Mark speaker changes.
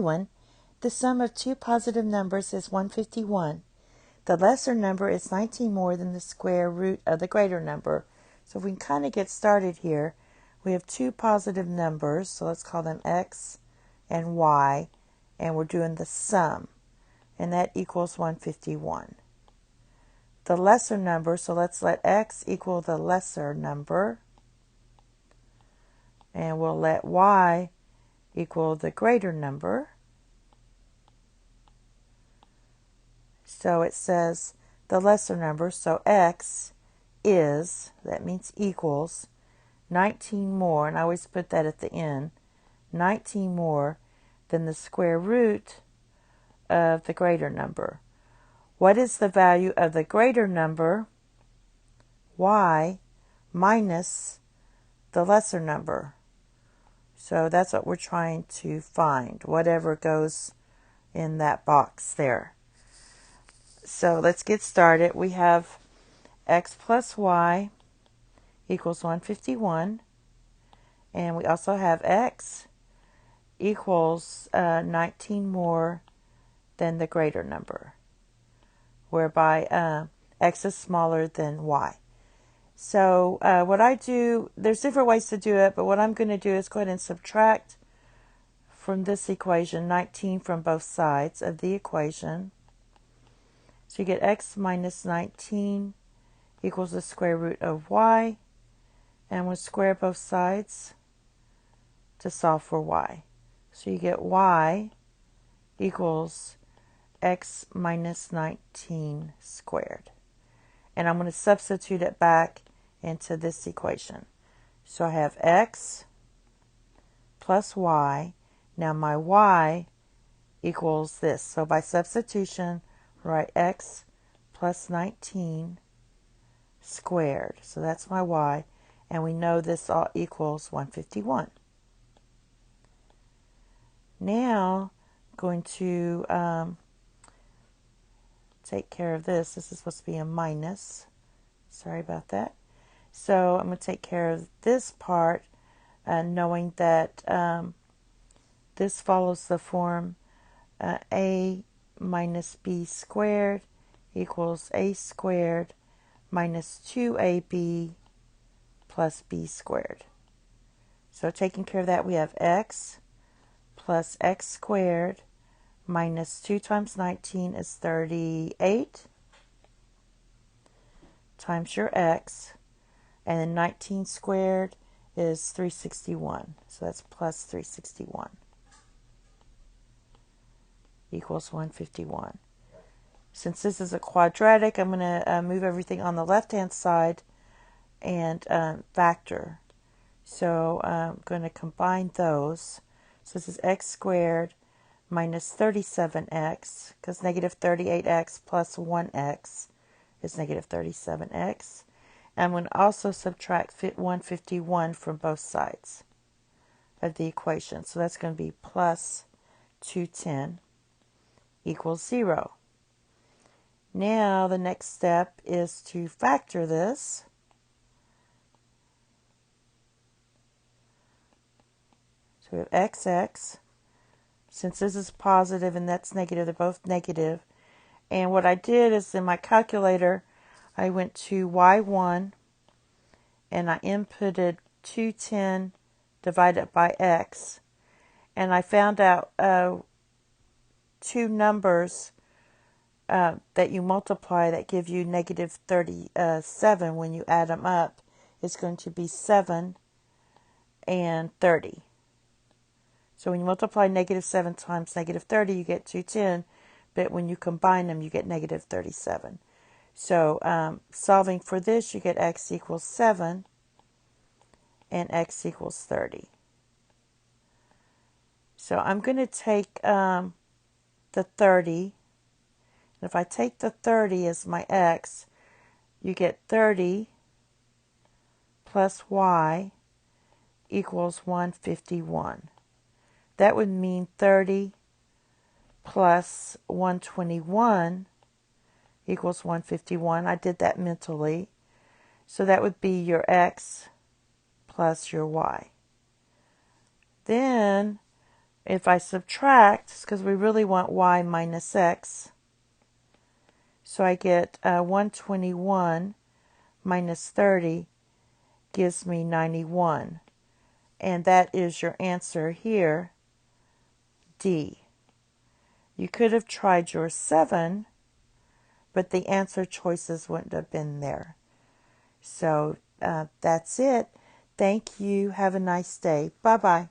Speaker 1: one, the sum of two positive numbers is 151. The lesser number is 19 more than the square root of the greater number. So if we can kind of get started here, we have two positive numbers, so let's call them x and y, and we're doing the sum, and that equals 151. The lesser number, so let's let x equal the lesser number, and we'll let y equal the greater number. So it says the lesser number, so x is, that means equals, 19 more, and I always put that at the end, 19 more than the square root of the greater number. What is the value of the greater number? Y minus the lesser number. So that's what we're trying to find, whatever goes in that box there. So let's get started. We have x plus y equals 151. And we also have x equals 19 more than the greater number, whereby x is smaller than y. So what I do, there's different ways to do it, but what I'm going to do is go ahead and subtract from this equation 19 from both sides of the equation. So you get x minus 19 equals the square root of y, and we'll square both sides to solve for y. So you get y equals x minus 19 squared. And I'm going to substitute it back into this equation. So I have x plus y. Now my y equals this. So by substitution, write x plus 19 squared. So that's my y. And we know this all equals 151. Now I'm going to take care of this. This is supposed to be a minus. Sorry about that. So I'm going to take care of this part, knowing that this follows the form a minus b squared equals a squared minus 2ab plus b squared. So taking care of that, we have x plus x squared minus 2 times 19 is 38 times your x, and then 19 squared is 361. So that's plus 361 equals 151. Since this is a quadratic, I'm going to move everything on the left-hand side and factor. So I'm going to combine those. So this is x squared minus 37x, because negative 38x plus 1x is negative 37x. And I'm going to also subtract 151 from both sides of the equation. So that's going to be plus 210 equals 0. Now the next step is to factor this. So we have xx. Since this is positive and that's negative, they're both negative. And what I did is in my calculator, I went to y1 and I inputted 210 divided by x. And I found out two numbers that you multiply that give you negative 37 when you add them up. It's going to be 7 and 30. So when you multiply negative 7 times negative 30, you get 210. But when you combine them, you get negative 37. So solving for this, you get x equals 7 and x equals 30. So I'm going to take the 30. And if I take the 30 as my x, you get 30 plus y equals 151. That would mean 30 plus 121 equals 151. I did that mentally. So that would be your x plus your y. Then if I subtract, because we really want y minus x, so I get 121 minus 30 gives me 91. And that is your answer here, D. You could have tried your 7, but the answer choices wouldn't have been there. So that's it. Thank you. Have a nice day. Bye-bye.